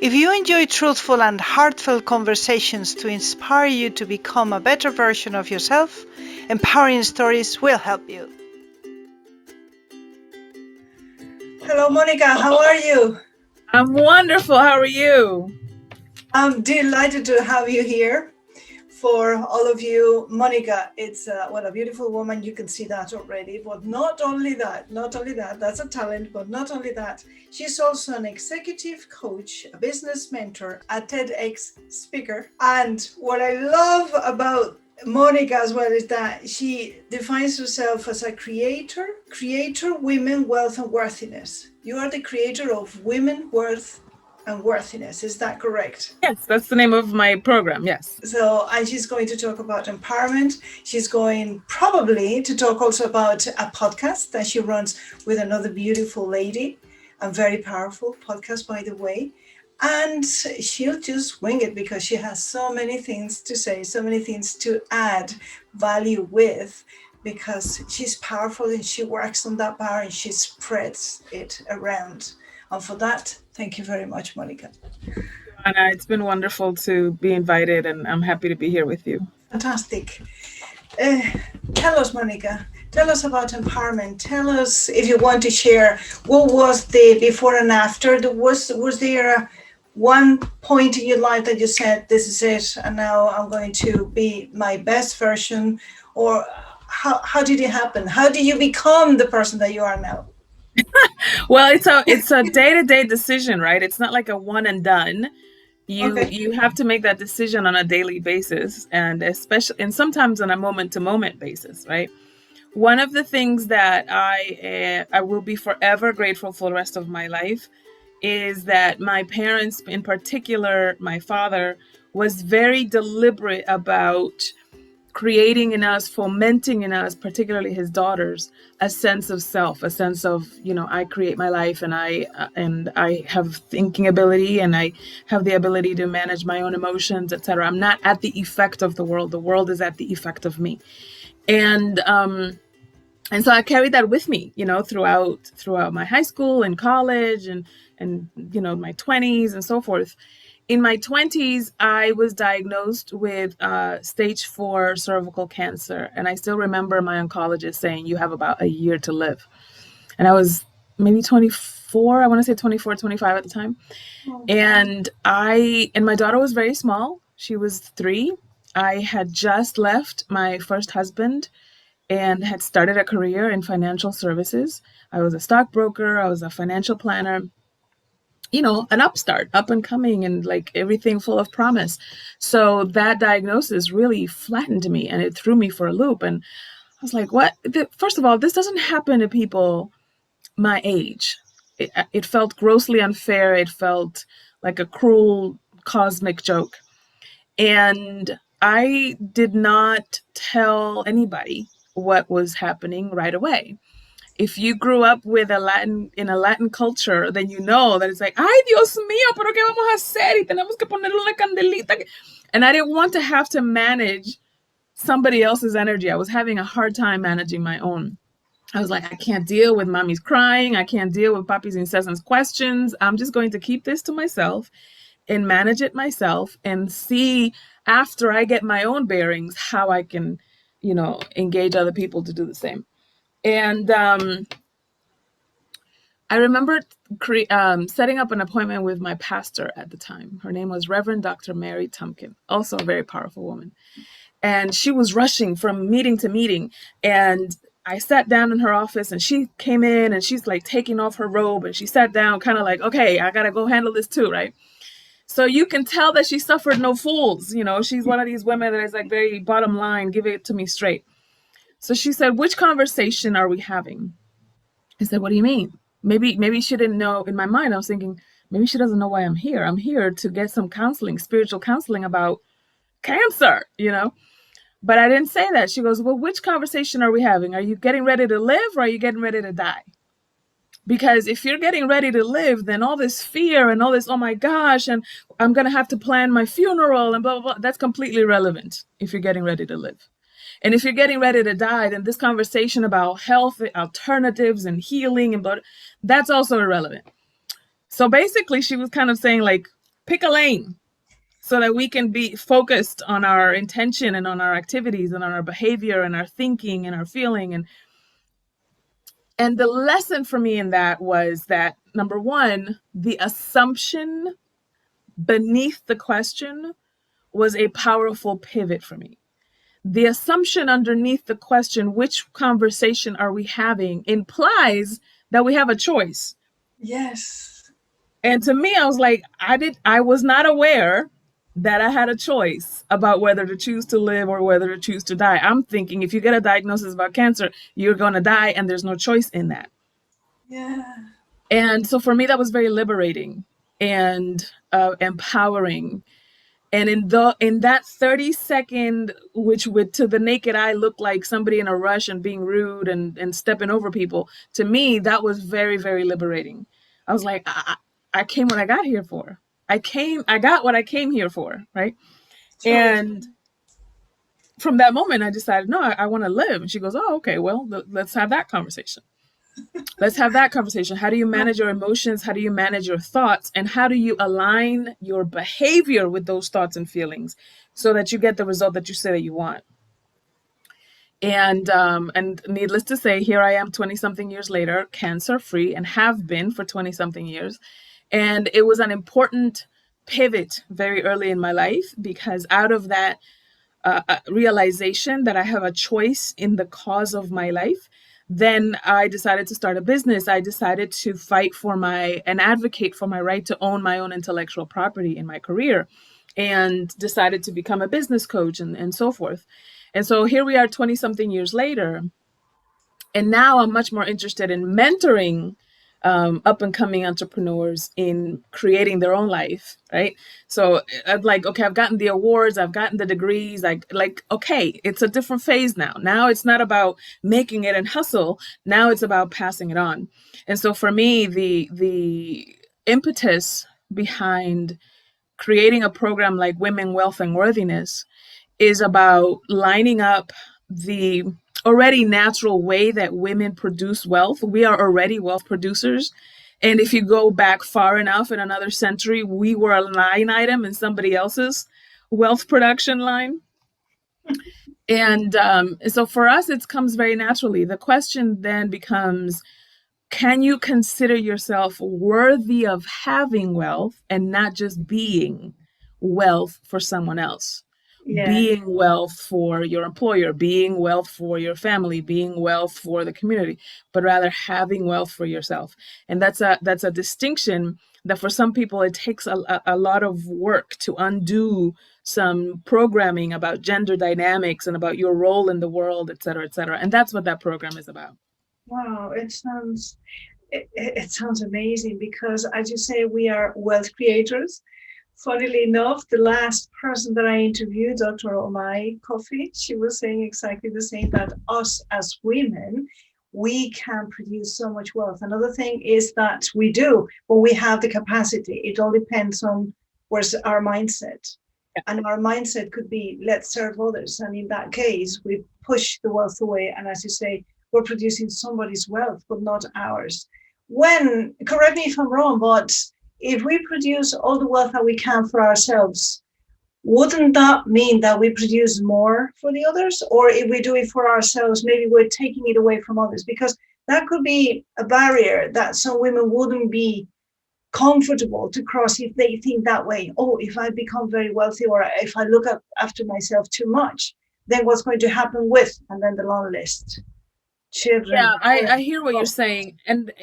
If you enjoy truthful and heartfelt conversations to inspire you to become a better version of yourself, Empowering Stories will help you. Hello, Monikah. How are you? I'm wonderful. How are you? I'm delighted to have you here. For all of you, Monikah, it's a beautiful woman. You can see that already. But not only that, that's a talent. But not only that, she's also an executive coach, a business mentor, a TEDx speaker. And what I love about Monikah as well is that she defines herself as a creator, women, wealth, and worthiness. You are the creator of women, worth, and worthiness. Is that correct? Yes, that's the name of my program. Yes. So, and she's going to talk about empowerment. She's going probably to talk also about a podcast that she runs with another beautiful lady, a very powerful podcast, by the way. And she'll just wing it because she has so many things to say, so many things to add value with, because she's powerful and she works on that power and she spreads it around. And for that, thank you very much, Monikah. Anna, it's been wonderful to be invited, and I'm happy to be here with you. Fantastic. Tell us, Monikah, tell us about empowerment. Tell us, if you want to share, what was the before and after? Was there one point in your life that you said, this is it, and now I'm going to be my best version? Or how did it happen? How did you become the person that you are now? Well, it's a day-to-day decision, right? It's not like a one and done. You have to make that decision on a daily basis, and sometimes on a moment-to-moment basis, right? One of the things that I will be forever grateful for the rest of my life is that my parents, in particular my father, was very deliberate about creating in us, fomenting in us, particularly his daughters, a sense of self, a sense of, I create my life, and I have thinking ability, and I have the ability to manage my own emotions, etc. I'm not at the effect of the world. The world is at the effect of me. And so I carried that with me, throughout my high school and college and my 20s and so forth. In my 20s, I was diagnosed with stage 4 cervical cancer. And I still remember my oncologist saying, you have about a year to live. And I was maybe 24, I want to say 24, 25 at the time. Oh. And my daughter was very small. She was 3. I had just left my first husband and had started a career in financial services. I was a stockbroker. I was a financial planner. An upstart, up and coming, and like everything full of promise. So that diagnosis really flattened me and it threw me for a loop. And I was like, what? First of all, this doesn't happen to people my age. It felt grossly unfair. It felt like a cruel cosmic joke. And I did not tell anybody what was happening right away. If you grew up in a Latin culture, then you know that it's like, ay, Dios mío, pero qué vamos a hacer? Y tenemos que ponerle una candelita. And I didn't want to have to manage somebody else's energy. I was having a hard time managing my own. I was like, I can't deal with mommy's crying. I can't deal with papi's incessant questions. I'm just going to keep this to myself and manage it myself and see, after I get my own bearings, how I can, engage other people to do the same. And I remember setting up an appointment with my pastor at the time. Her name was Reverend Dr. Mary Tumpkin, also a very powerful woman. And she was rushing from meeting to meeting. And I sat down in her office, and she came in, and she's like taking off her robe, and she sat down kind of like, okay, I got to go handle this too, right? So you can tell that she suffered no fools. She's one of these women that is like very bottom line, give it to me straight. So she said, which conversation are we having? I said, what do you mean? Maybe she didn't know. In my mind, I was thinking, maybe she doesn't know why I'm here. I'm here to get some counseling, spiritual counseling about cancer, But I didn't say that. She goes, well, which conversation are we having? Are you getting ready to live, or are you getting ready to die? Because if you're getting ready to live, then all this fear and all this, oh my gosh, and I'm going to have to plan my funeral and blah, blah, blah, that's completely irrelevant if you're getting ready to live. And if you're getting ready to die, then this conversation about health alternatives and healing and that's also irrelevant. So basically, she was kind of saying, like, pick a lane so that we can be focused on our intention and on our activities and on our behavior and our thinking and our feeling. And the lesson for me in that was that, number one, the assumption beneath the question was a powerful pivot for me. The assumption underneath the question, which conversation are we having, implies that we have a choice. Yes. And to me, I was like, I was not aware that I had a choice about whether to choose to live or whether to choose to die. I'm thinking if you get a diagnosis about cancer, you're going to die, and there's no choice in that. Yeah. And so for me, that was very liberating and empowering. And in that 30-second, which would to the naked eye look like somebody in a rush and being rude and stepping over people, to me that was very, very liberating. I was like, I came what I got here for. I got what I came here for, right? Totally. And from that moment, I decided, no, I want to live. And she goes, oh, okay, well, let's have that conversation. Let's have that conversation. How do you manage your emotions? How do you manage your thoughts? And how do you align your behavior with those thoughts and feelings so that you get the result that you say that you want? And needless to say, here I am 20 something years later, cancer free, and have been for 20 something years. And it was an important pivot very early in my life, because out of that realization that I have a choice in the cause of my life, then I decided to start a business. I decided to fight for and advocate for my right to own my own intellectual property in my career, and decided to become a business coach and so forth. And so here we are 20 something years later. And now I'm much more interested in mentoring up and coming entrepreneurs in creating their own life, right? So I'm like, okay, I've gotten the awards, I've gotten the degrees, okay, it's a different phase now. Now it's not about making it and hustle. Now it's about passing it on. And so for me, the impetus behind creating a program like Women, Wealth, and Worthiness is about lining up the already natural way that women produce wealth. We are already wealth producers. And if you go back far enough in another century, we were a line item in somebody else's wealth production line. And so for us, it comes very naturally. The question then becomes, can you consider yourself worthy of having wealth and not just being wealth for someone else? Yeah. Being wealth for your employer, being wealth for your family, being wealth for the community, but rather having wealth for yourself. And that's a distinction that for some people it takes a lot of work to undo some programming about gender dynamics and about your role in the world, et cetera, et cetera. And that's what that program is about. Wow. It sounds amazing because, as you say, we are wealth creators. Funnily enough, the last person that I interviewed, Dr. Omai Coffee, she was saying exactly the same, that us as women, we can produce so much wealth. Another thing is that we do, but we have the capacity. It all depends on where's our mindset. And our mindset could be, let's serve others. And in that case, we push the wealth away. And as you say, we're producing somebody's wealth, but not ours. When, correct me if I'm wrong, but if we produce all the wealth that we can for ourselves, wouldn't that mean that we produce more for the others? Or if we do it for ourselves, maybe we're taking it away from others? Because that could be a barrier that some women wouldn't be comfortable to cross if they think that way. Oh, if I become very wealthy, or if I look up after myself too much, then what's going to happen with, and then the long list, children, Yeah, I hear what you're saying. And,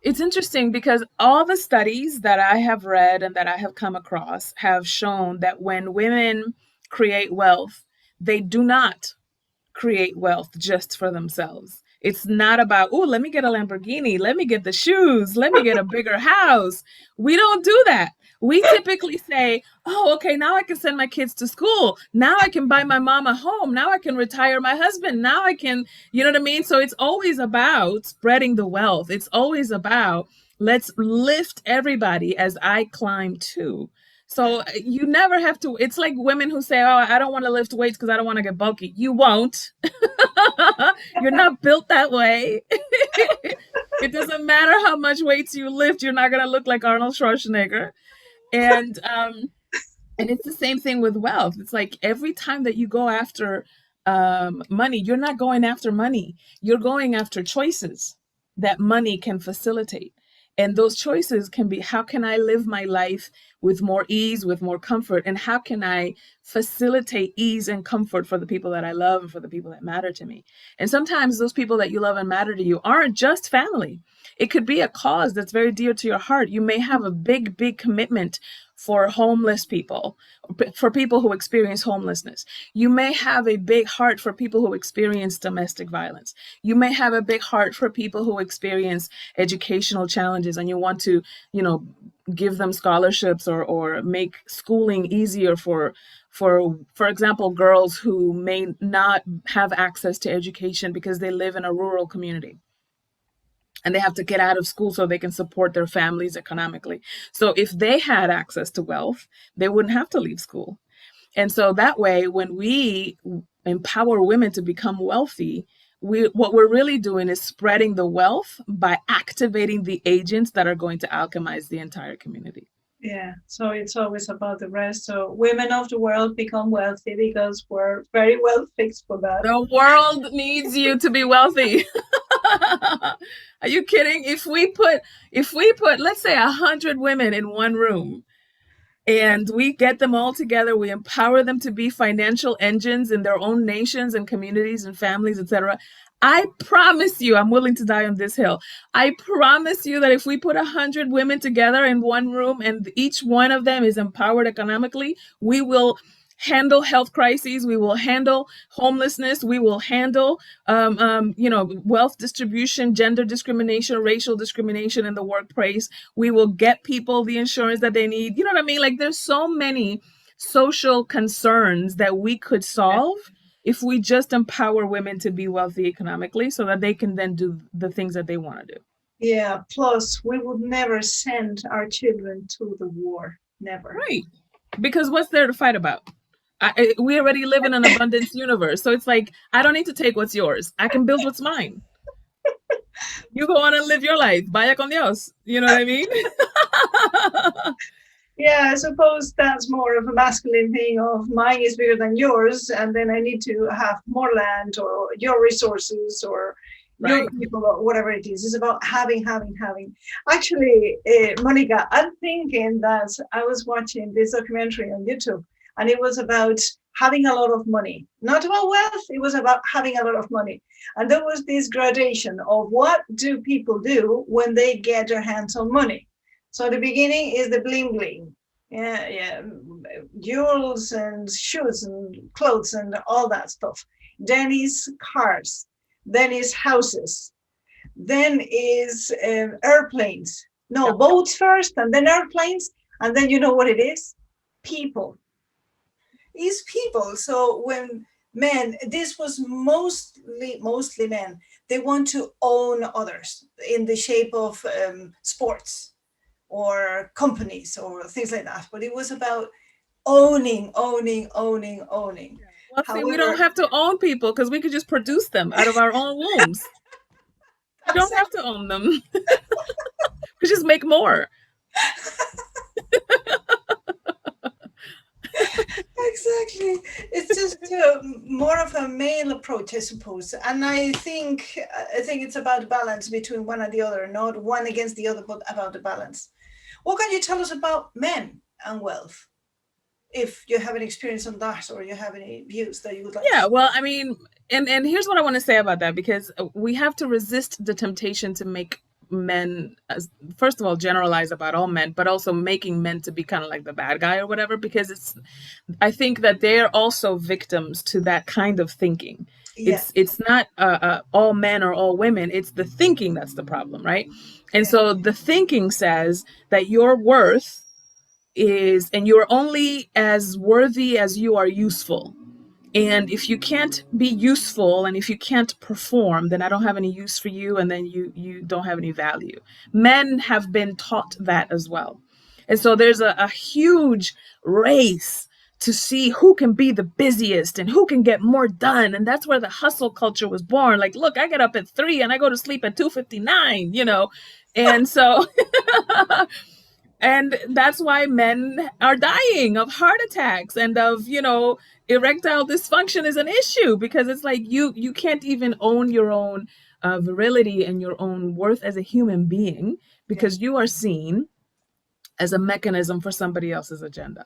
it's interesting because all the studies that I have read and that I have come across have shown that when women create wealth, they do not create wealth just for themselves. It's not about, oh, let me get a Lamborghini, let me get the shoes, let me get a bigger house. We don't do that. We typically say, oh, okay, now I can send my kids to school. Now I can buy my mom a home. Now I can retire my husband. Now I can, you know what I mean? So it's always about spreading the wealth. It's always about, let's lift everybody as I climb too. So you never have to. It's like women who say, oh, I don't want to lift weights because I don't want to get bulky. You won't. You're not built that way. It doesn't matter how much weights you lift, you're not going to look like Arnold Schwarzenegger. And it's the same thing with wealth. It's like every time that you go after money, you're not going after money. You're going after choices that money can facilitate. And those choices can be, how can I live my life with more ease, with more comfort? And how can I facilitate ease and comfort for the people that I love and for the people that matter to me? And sometimes those people that you love and matter to you aren't just family. It could be a cause that's very dear to your heart. You may have a big, big commitment for homeless people, for people who experience homelessness. You may have a big heart for people who experience domestic violence. You may have a big heart for people who experience educational challenges and you want to, you know, give them scholarships or make schooling easier for example, girls who may not have access to education because they live in a rural community and they have to get out of school so they can support their families economically. So if they had access to wealth, they wouldn't have to leave school. And so that way, when we empower women to become wealthy, what we're really doing is spreading the wealth by activating the agents that are going to alchemize the entire community. Yeah, so it's always about the rest. So women of the world become wealthy because we're very well fixed for that. The world needs you to be wealthy. Are you kidding? If we put let's say 100 women in one room and we get them all together, we empower them to be financial engines in their own nations and communities and families, etc. I promise you, I'm willing to die on this hill. I promise you that if we put 100 women together in one room and each one of them is empowered economically, we will handle health crises, we will handle homelessness, we will handle wealth distribution, gender discrimination, racial discrimination in the workplace. We will get people the insurance that they need. You know what I mean? Like there's so many social concerns that we could solve if we just empower women to be wealthy economically so that they can then do the things that they want to do. Yeah, plus we would never send our children to the war. Never. Right. Because what's there to fight about? We already live in an abundance universe. So it's like, I don't need to take what's yours. I can build what's mine. You go on and live your life. Vaya con Dios. You know what I mean? Yeah, I suppose that's more of a masculine thing of mine is bigger than yours, and then I need to have more land or your resources or your Right. people or whatever it is. It's about having, having, having. Actually, Monica, I'm thinking that I was watching this documentary on YouTube, and it was about having a lot of money, not about wealth. It was about having a lot of money, and there was this gradation of what do people do when they get their hands on money. So the beginning is the bling bling. Yeah, yeah, jewels and shoes and clothes and all that stuff. Then is cars. Then is houses. Then is airplanes. No, Yeah. boats first, and then airplanes, and then you know what it is? People. Is people. So when men, this was mostly men. They want to own others in the shape of sports or companies or things like that. But it was about owning, owning, owning, owning. Well, see, we don't However, have to own people because we could just produce them out of our own wombs. We that's don't have to own them. We just make more. exactly. It's just more of a male approach, I suppose. And I think it's about balance between one and the other, not one against the other, but about the balance. What can you tell us about men and wealth? If you have any experience on that, or you have any views that you would like to Yeah, share. well, I mean, and here's what I want to say about that because we have to resist the temptation to make men, first of all, generalize about all men, but also making men to be kind of like the bad guy or whatever. Because I think that they're also victims to that kind of thinking. Yeah, It's not all men or all women. It's the thinking that's the problem, right? And yeah, so the thinking says that your worth is, and you're only as worthy as you are useful. And if you can't be useful and if you can't perform, then I don't have any use for you, and then you don't have any value. Men have been taught that as well. And so there's a huge race to see who can be the busiest and who can get more done. And that's where the hustle culture was born. Like, look, I get up at 3 and I go to sleep at 2:59, you know. And so And that's why men are dying of heart attacks and of, erectile dysfunction is an issue, because it's like you can't even own your own virility and your own worth as a human being, Yeah. because you are seen as a mechanism for somebody else's agenda,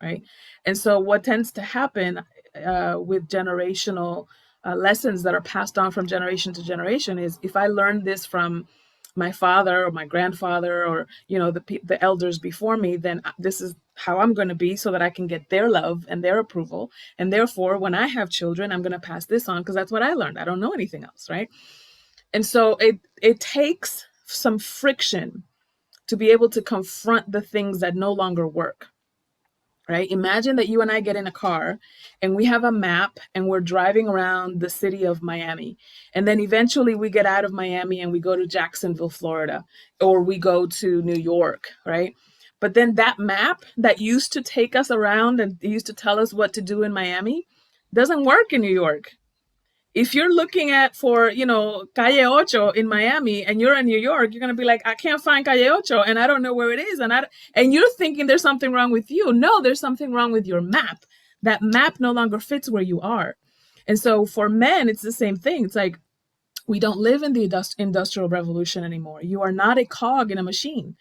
right? And so what tends to happen with generational lessons that are passed on from generation to generation is, if I learned this from my father or my grandfather, or the elders before me, then this is how I'm going to be, so that I can get their love and their approval. And therefore, when I have children, I'm going to pass this on, because that's what I learned. I don't know anything else, right? And so it takes some friction to be able to confront the things that no longer work, right? Imagine that you and I get in a car and we have a map and we're driving around the city of Miami. And then eventually we get out of Miami and we go to Jacksonville, Florida, or we go to New York, right? But then that map that used to take us around and used to tell us what to do in Miami doesn't work in New York. If you're looking at for, Calle Ocho in Miami and you're in New York, you're going to be like, I can't find Calle Ocho and I don't know where it is. And you're thinking there's something wrong with you. No, there's something wrong with your map. That map no longer fits where you are. And so for men, it's the same thing. It's like, we don't live in the industrial revolution anymore. You are not a cog in a machine.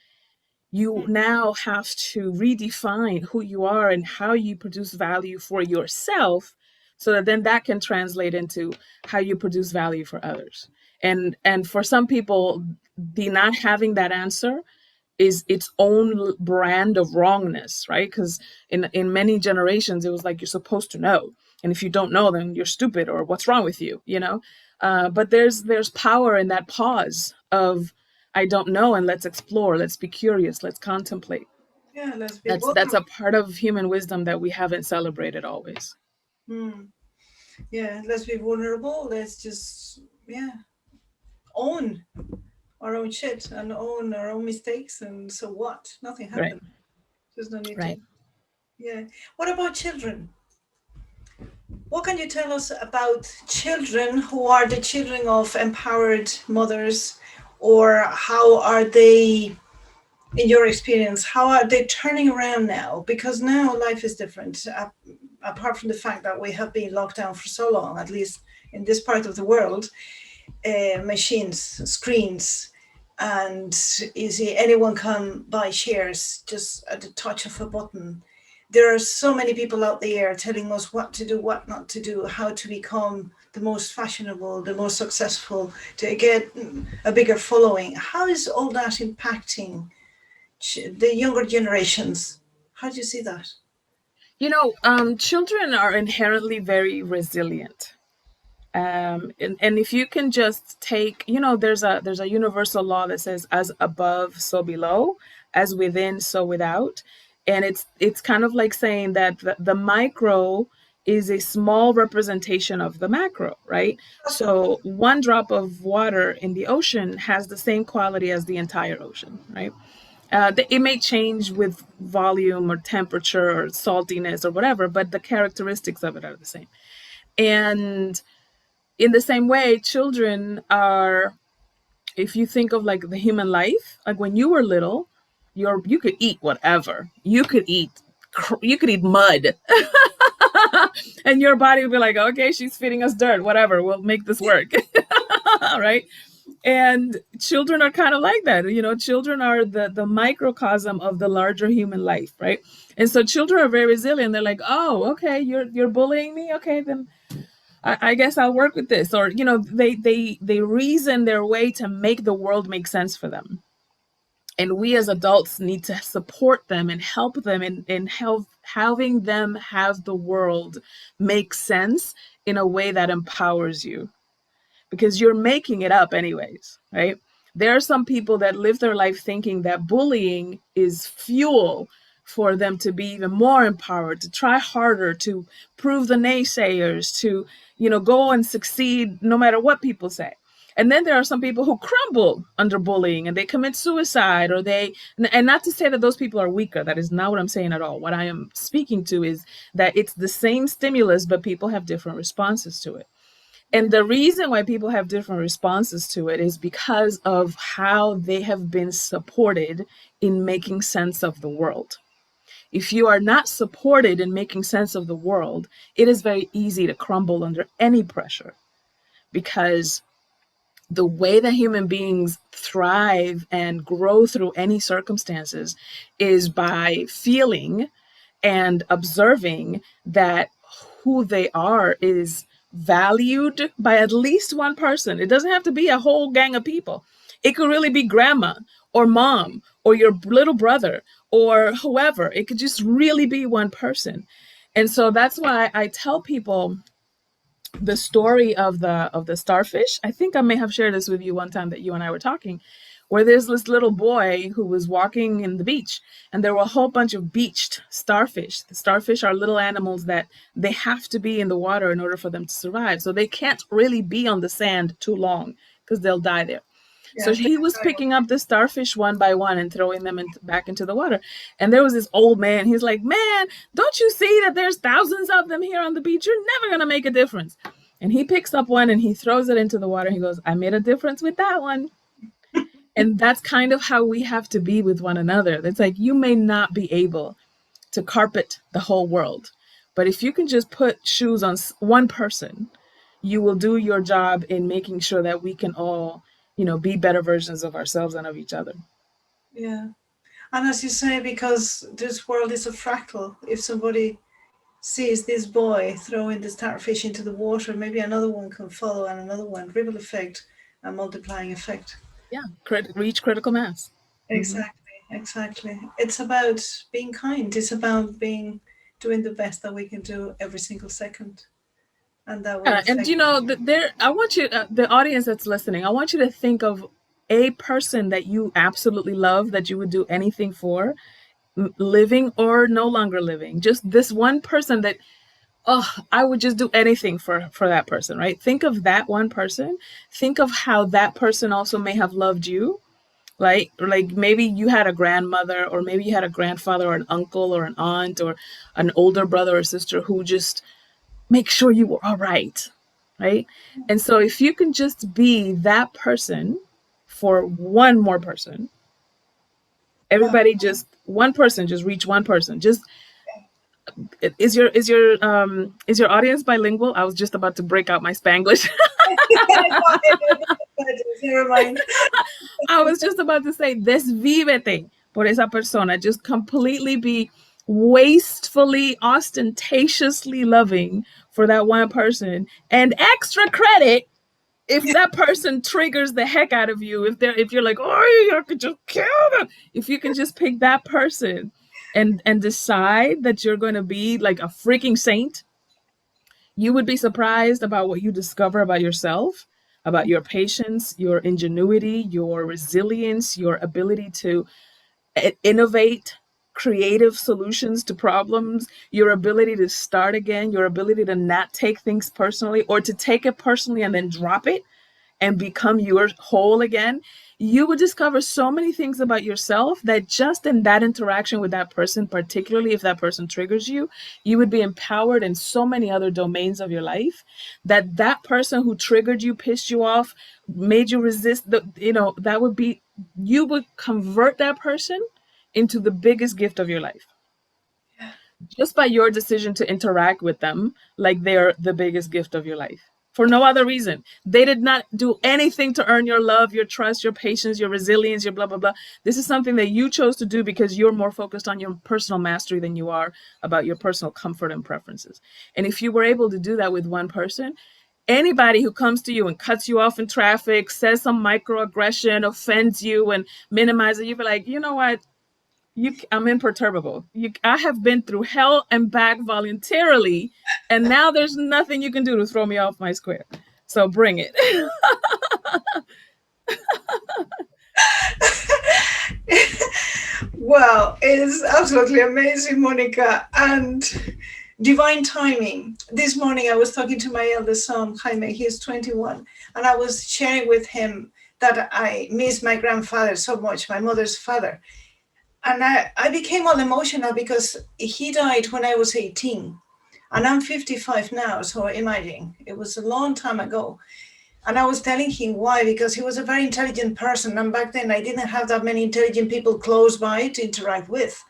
You now have to redefine who you are and how you produce value for yourself, so that then that can translate into how you produce value for others. And for some people, the not having that answer is its own brand of wrongness, right? Because in many generations, it was like, you're supposed to know, and if you don't know, then you're stupid, or what's wrong with you, but there's power in that pause of, I don't know, and let's explore, let's be curious, let's contemplate. Yeah, let's be That's vulnerable. a part of human wisdom that we haven't celebrated always. Hmm. Yeah, let's be vulnerable. Let's just, yeah, own our own shit and own our own mistakes. And so what? Nothing Right, happened. There's no need to. right. Yeah. What about children? What can you tell us about children who are the children of empowered mothers, or how are they, in your experience, how are they turning around now? Because now life is different. Apart from the fact that we have been locked down for so long, at least in this part of the world, machines, screens, and easy, anyone can buy shares just at the touch of a button. There are so many people out there telling us what to do, what not to do, how to become the most fashionable, the most successful, to get a bigger following. How is all that impacting the younger generations? How do you see that? Children are inherently very resilient. And if you can just take, there's a universal law that says, as above so below, as within so without. And it's kind of like saying that the micro is a small representation of the macro, right? So one drop of water in the ocean has the same quality as the entire ocean, right? It may change with volume or temperature or saltiness or whatever, but the characteristics of it are the same. And in the same way, children are, if you think of like the human life, like when you were little, you could eat whatever. You could eat mud. And your body would be like, okay, she's feeding us dirt, whatever, we'll make this work. Right? And children are kind of like that. Children are the microcosm of the larger human life, right? And so children are very resilient. They're like, oh, okay, you're bullying me, okay, then I guess I'll work with this. Or they reason their way to make the world make sense for them. And we as adults need to support them and help them in having them have the world make sense in a way that empowers you, because you're making it up anyways, right? There are some people that live their life thinking that bullying is fuel for them to be even more empowered, to try harder, to prove the naysayers, to, go and succeed no matter what people say. And then there are some people who crumble under bullying and they commit suicide, or and not to say that those people are weaker. That is not what I'm saying at all. What I am speaking to is that it's the same stimulus, but people have different responses to it. And the reason why people have different responses to it is because of how they have been supported in making sense of the world. If you are not supported in making sense of the world, it is very easy to crumble under any pressure, because the way that human beings thrive and grow through any circumstances is by feeling and observing that who they are is valued by at least one person. It doesn't have to be a whole gang of people. It could really be grandma or mom or your little brother or whoever. It could just really be one person. And so that's why I tell people the story of the starfish. I think I may have shared this with you one time that you and I were talking, where there's this little boy who was walking in the beach, and there were a whole bunch of beached starfish. The starfish are little animals that they have to be in the water in order for them to survive. So they can't really be on the sand too long because they'll die there. So Yeah, he was picking up the starfish one by one and throwing them back into the water. And there was this old man. He's like, "Man, don't you see that there's thousands of them here on the beach? You're never going to make a difference." And he picks up one and he throws it into the water. He goes, "I made a difference with that one." And that's kind of how we have to be with one another. It's like, you may not be able to carpet the whole world, but if you can just put shoes on one person, you will do your job in making sure that we can all, be better versions of ourselves and of each other. yeah. And as you say, because this world is a fractal, if somebody sees this boy throwing the starfish into the water, maybe another one can follow and another one, ripple effect and multiplying effect. Yeah, reach critical mass. Mm-hmm. Exactly, exactly. It's about being kind. It's about doing the best that we can do every single second, and that will And affect. I want you, the audience that's listening, I want you to think of a person that you absolutely love, that you would do anything for, living or no longer living. Just this one person that, oh, I would just do anything for that person, right? Think of that one person. Think of how that person also may have loved you. Like maybe you had a grandmother, or maybe you had a grandfather or an uncle or an aunt or an older brother or sister who just make sure you were all right, right? And so if you can just be that person for one more person, Wow. everybody, just one person, just reach one person. Just is your audience bilingual? I was just about to break out my Spanglish. Never mind. I was just about to say, desvívete por esa persona. Just completely be wastefully, ostentatiously loving for that one person, and extra credit if that person triggers the heck out of you. If you're like, "Oh, I could just kill them," if you can just pick that person and decide that you're going to be like a freaking saint, you would be surprised about what you discover about yourself, about your patience, your ingenuity, your resilience, your ability to innovate creative solutions to problems, your ability to start again, your ability to not take things personally, or to take it personally and then drop it and become your whole again. You would discover so many things about yourself that just in that interaction with that person, particularly if that person triggers you, you would be empowered in so many other domains of your life, that that person who triggered you, pissed you off, made you resist, that would be, you would convert that person into the biggest gift of your life, just by your decision to interact with them like they're the biggest gift of your life, for no other reason. They did not do anything to earn your love, your trust, your patience, your resilience, your blah blah blah. This is something that you chose to do because you're more focused on your personal mastery than you are about your personal comfort and preferences. And if you were able to do that with one person, anybody who comes to you and cuts you off in traffic, says some microaggression, offends you and minimizes it, you be like, "You know what? I'm imperturbable. I have been through hell and back voluntarily, and now there's nothing you can do to throw me off my square. So bring it." Wow, it is absolutely amazing, Monica, and divine timing. This morning, I was talking to my eldest son, Jaime. He's 21, and I was sharing with him that I miss my grandfather so much, my mother's father. And I became all emotional because he died when I was 18. And I'm 55 now, so imagine, it was a long time ago. And I was telling him why, because he was a very intelligent person. And back then, I didn't have that many intelligent people close by to interact with.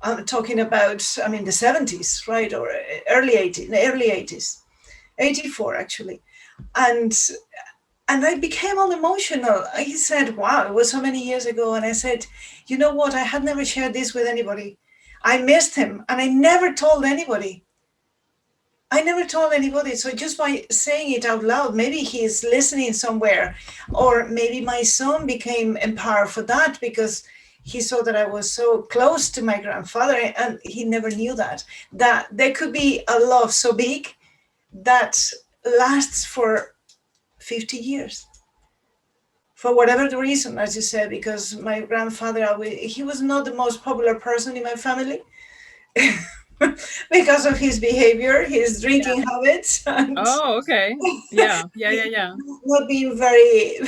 I'm talking about, I mean, the 70s, right? Or early 80s, the early 80s, 84 actually. And and I became all emotional. He said, wow, it was so many years ago. And I said, you know what? I had never shared this with anybody. I missed him and I never told anybody. I never told anybody. So just by saying it out loud, maybe he's listening somewhere, or maybe my son became empowered for that because he saw that I was so close to my grandfather, and he never knew that there could be a love so big that lasts for 50 years. For whatever the reason, as you said, because my grandfather, he was not the most popular person in my family. Because of his behavior, his Yeah. drinking habits, and Oh, okay. Yeah. Yeah. Yeah. Yeah. not being very,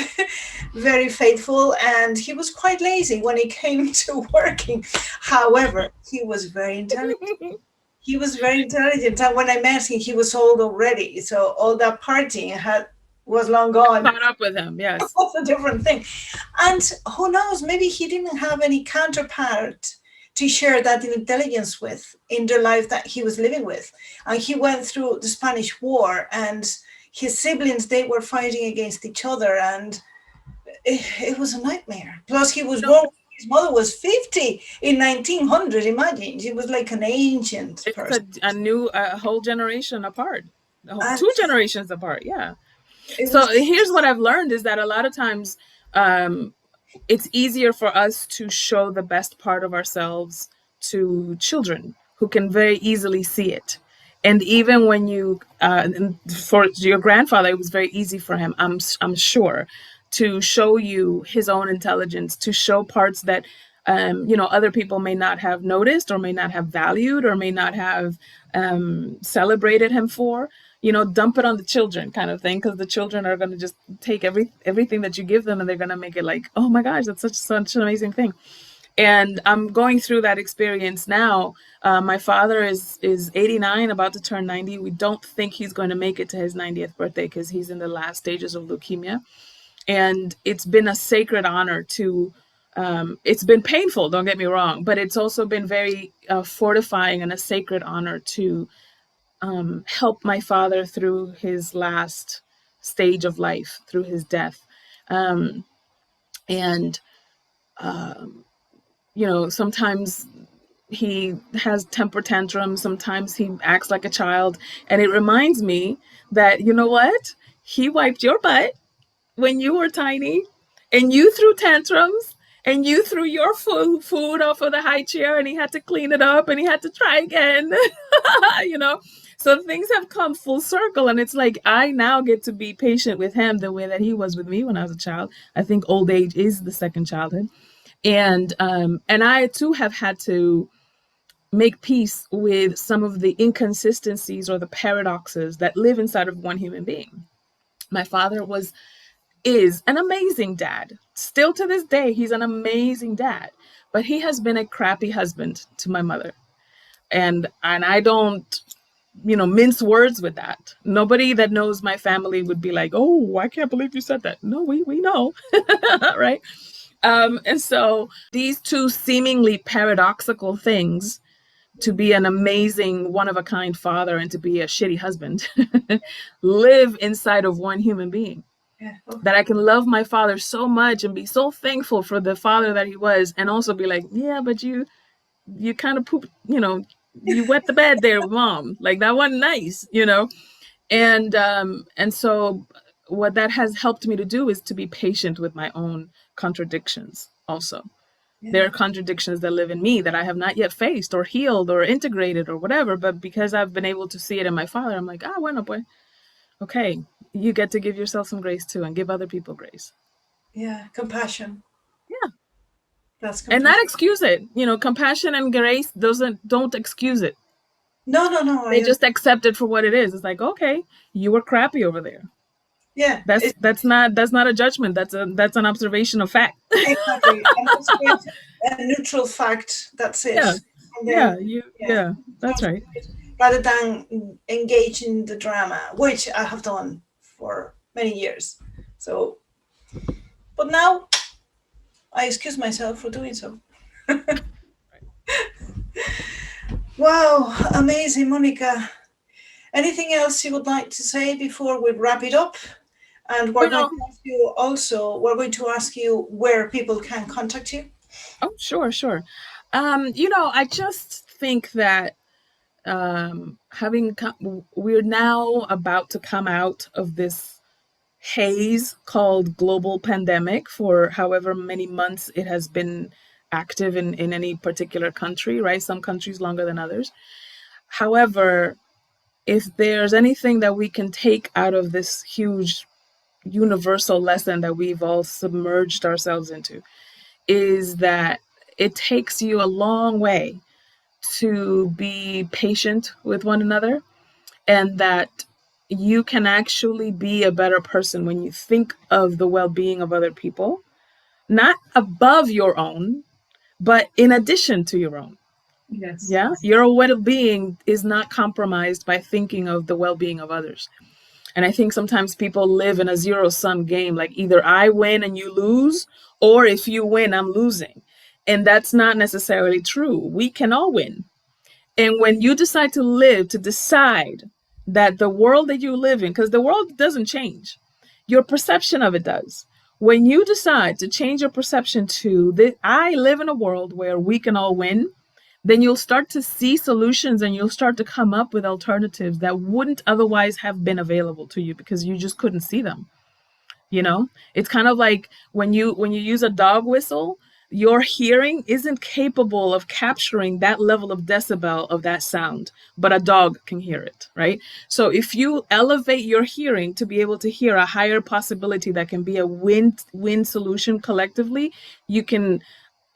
very faithful. And he was quite lazy when it came to working. However, he was very intelligent. He was very intelligent. And when I met him, he was old already. So all that partying was long gone. Caught up with him. Yes. That's a different thing. And who knows, maybe he didn't have any counterpart to share that intelligence with in the life that he was living with. And he went through the Spanish War, and his siblings, they were fighting against each other, and it was a nightmare. Plus, he was born, his mother was 50 in 1900. Imagine, he was like an ancient It's person. a whole generation apart, And two generations apart. Yeah. it So was, here's what I've learned is that a lot of times, it's easier for us to show the best part of ourselves to children who can very easily see it. And even when for your grandfather, it was very easy for him, I'm sure, to show you his own intelligence, to show parts that other people may not have noticed or may not have valued or may not have celebrated him for. Dump it on the children, kind of thing, because the children are going to just take everything that you give them, and they're going to make it like, oh my gosh, that's such an amazing thing. And I'm going through that experience now. My father is 89, about to turn 90. We don't think he's going to make it to his 90th birthday because he's in the last stages of leukemia. And it's been a sacred honor to it's been painful, don't get me wrong, but it's also been very fortifying and a sacred honor to help my father through his last stage of life, through his death. And sometimes he has temper tantrums, sometimes he acts like a child, and it reminds me that, you know what, he wiped your butt when you were tiny, and you threw tantrums, and you threw your food off of the high chair, and he had to clean it up, and he had to try again. you know so things have come full circle, and it's like I now get to be patient with him the way that he was with me when I was a child. I think old age is the second childhood. And I too have had to make peace with some of the inconsistencies or the paradoxes that live inside of one human being. My father is an amazing dad. Still to this day, he's an amazing dad. But he has been a crappy husband to my mother. And I don't, mince words with that. Nobody that knows my family would be like, oh, I can't believe you said that. No, we know. Right? And so these two seemingly paradoxical things, to be an amazing one of a kind father and to be a shitty husband, live inside of one human being. yeah, That I can love my father so much and be so thankful for the father that he was, and also be like, yeah, but you kind of poop, you wet the bed there with mom. Like that wasn't nice. And so what that has helped me to do is to be patient with my own contradictions also. There yeah, are contradictions that live in me that I have not yet faced or healed or integrated or whatever, but because I've been able to see it in my father, I'm like, bueno, boy, okay, you get to give yourself some grace too and give other people grace. yeah. Compassion. Yeah. That's And not compassion. excuse it. Compassion and grace don't excuse it. No, no, no. They just accept it for what it is. It's like, okay, you were crappy over there. Yeah, That's not a judgment. That's an observation of fact. exactly. And it's a neutral fact. That's it. Yeah. And then, Yeah, yeah, that's right. rather than engage in the drama, which I have done for many years. So, but now I excuse myself for doing so. Wow, amazing, Monikah. Anything else you would like to say before we wrap it up? And we're going Well, to ask you also, we're going to ask you where people can contact you. oh, sure, sure. I just think that we're now about to come out of this haze called global pandemic for however many months it has been active in any particular country, right? Some countries longer than others. However, if there's anything that we can take out of this huge universal lesson that we've all submerged ourselves into, is that it takes you a long way to be patient with one another, and that you can actually be a better person when you think of the well-being of other people, not above your own, but in addition to your own. Yes. Yeah, your well-being is not compromised by thinking of the well-being of others. And I think sometimes people live in a zero-sum game, like either I win and you lose, or if you win, I'm losing. And that's not necessarily true. We can all win. And when you decide to decide that the world that you live in, because the world doesn't change, your perception of it does. When you decide to change your perception to that, I live in a world where we can all win, then you'll start to see solutions and you'll start to come up with alternatives that wouldn't otherwise have been available to you because you just couldn't see them. It's kind of like when you use a dog whistle, your hearing isn't capable of capturing that level of decibel of that sound, but a dog can hear it, right? So if you elevate your hearing to be able to hear a higher possibility that can be a win solution collectively, you can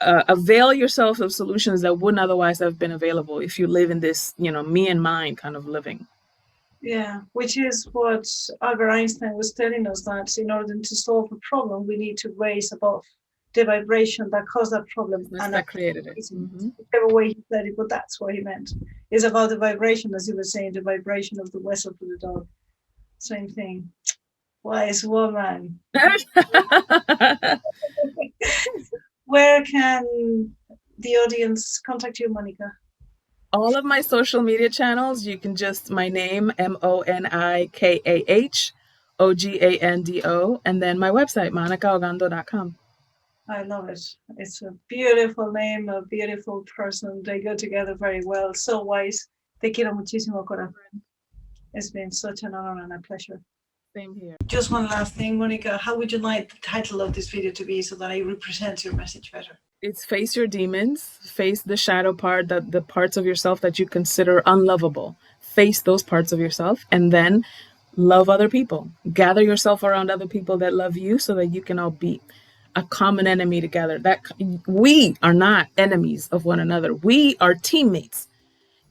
avail yourself of solutions that wouldn't otherwise have been available if you live in this, me and mine kind of living. Yeah, which is what Albert Einstein was telling us, that in order to solve a problem, we need to raise above the vibration that caused that problem and That created it. whichever way he said it, but that's what he meant. It's about the vibration, as you were saying, the vibration of the whistle for the dog. Same thing. Wise woman. Where can the audience contact you, Monikah? All of my social media channels, you can just my name, Monikah and then my website, monikaogando.com. I love it. It's a beautiful name, a beautiful person. They go together very well. So wise. Te quiero muchísimo, corazón. It's been such an honor and a pleasure. Same here. Just one last thing, Monikah. How would you like the title of this video to be so that I represent your message better? It's face your demons, face the shadow part, the parts of yourself that you consider unlovable. Face those parts of yourself and then love other people. Gather yourself around other people that love you so that you can all beat a common enemy together. That we are not enemies of one another. We are teammates.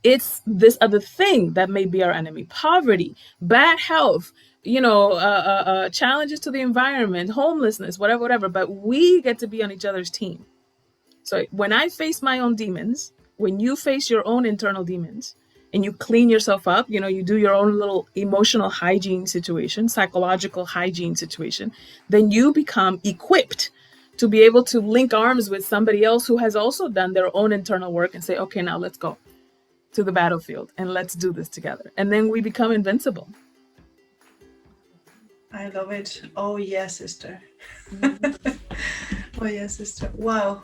It's this other thing that may be our enemy: poverty, bad health, challenges to the environment, homelessness, whatever. But we get to be on each other's team. So when I face my own demons, when you face your own internal demons, and you clean yourself up, you do your own little emotional hygiene situation, psychological hygiene situation, then you become equipped to be able to link arms with somebody else who has also done their own internal work and say, okay, now let's go to the battlefield and let's do this together. And then we become invincible. I love it. Oh, yes, sister. Mm-hmm. Oh, yes, sister. Wow.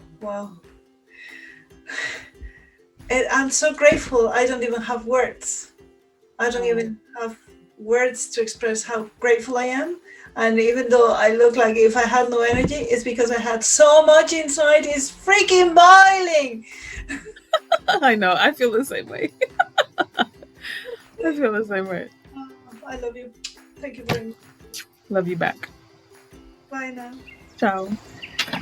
I'm so grateful. I don't even have words. I don't even have words to express how grateful I am. And even though I look like if I had no energy, it's because I had so much inside. It's freaking boiling. I know. I feel the same way. I feel the same way. I love you. Thank you very much. Love you back. Bye now. Ciao. Ciao.